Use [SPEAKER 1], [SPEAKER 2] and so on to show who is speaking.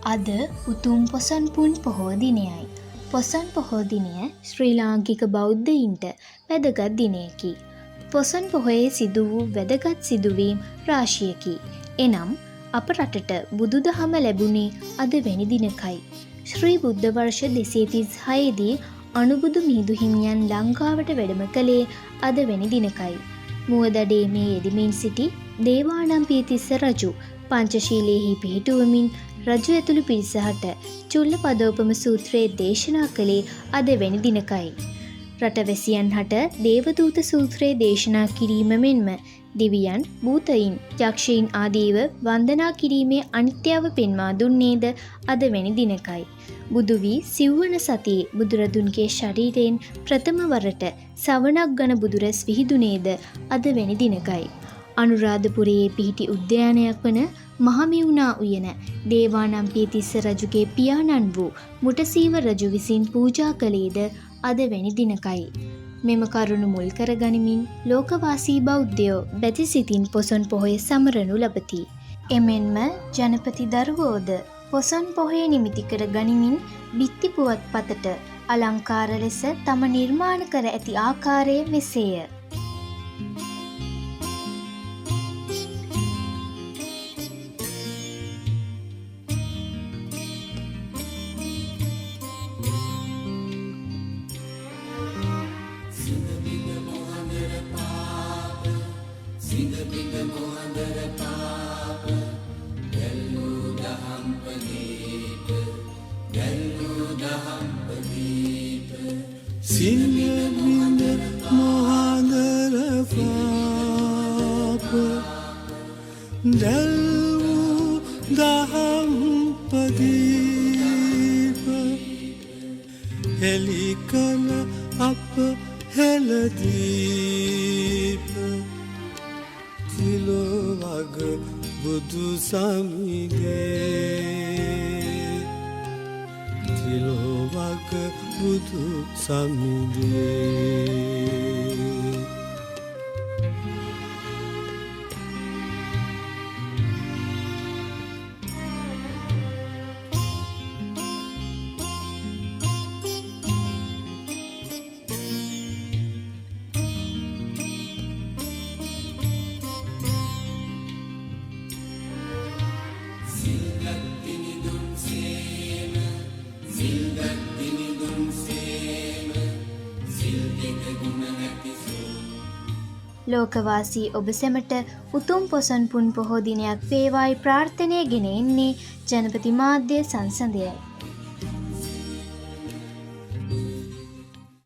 [SPEAKER 1] අද උතුම් පොසොන් පුන් පොහෝ දිනයයි. පොසොන් පොහෝ දිනය ශ්‍රී ලාංකික බෞද්ධයින්ට වැදගත් දිනයකි. පොසොන් පොහොයේ සිදු වූ වැදගත් සිදුවීම් රාශියකි. එනම් අප රටට බුදුදහම ලැබුණේ අද වැනි දිනකයි. ශ්‍රී බුද්ධ වර්ෂ 236 දී අනුබුදු මිහිඳු හිමියන් ලංකාවට වැඩම කළේ අද වැනි දිනකයි. මුවදඩේ මේ යෙදමින් සිටි දේවානම්පියතිස්ස රජු පංචශීලයෙහි පිහිටුවමින් රජු ඇතුළු පිරිසහට චුල්ලපදෝපම සූත්‍රයේ දේශනා කළේ අද වැනි දිනකයි. රටවැසියන් හට දේවදූත සූත්‍රයේ දේශනා කිරීම මෙන්ම දෙවියන්, භූතයින්, යක්ෂයින් ආදීව වන්දනා කිරීමේ අනිත්‍යව පෙන්වා දුන්නේද අද වැනි දිනකයි. බුදු වී සිව්වන සතියේ බුදුරදුන්ගේ ශරීරයෙන් ප්‍රථම වරට සවනක් ගන බුදුරැස් විහිදුනේද අද වැනි දිනකයි. අනුරාධපුරයේ පිහිටි උද්‍යානයක් වන මහමෙවුනා උයන දේවානම්පියතිස්ස රජුගේ පියාණන් වූ මුටසීව රජු විසින් පූජා කළේද අද වැනි දිනකයි. මෙම කරුණු මුල් කර ගනිමින් ලෝකවාසී බෞද්ධයෝ බැති සිතින් පොසොන් පොහොය සමරනු ලබති. එමෙන්ම ජනපති දරුවෝද පොසොන් පොහොය නිමිති කර ගනිමින් බිත්ති පුවත්පතට අලංකාර ලෙස තම නිර්මාණ කර ඇති ආකාරය මෙසේය.
[SPEAKER 2] සිංහබිඳ මොහඳර පාප දැල්වූ දහම් පදීප හෙළි කළ අප හෙළදීප තිලොවග බුදු සමිගේ තිලොවග බුදු සමිගේ
[SPEAKER 1] ලෝකවාසී ඔබ සැමට උතුම් පොසොන් පුන් පොහෝ දිනයක් වේවායි ප්‍රාර්ථනය ගෙන එන්නේ ජනපති මාධ්‍ය සංසදයයි.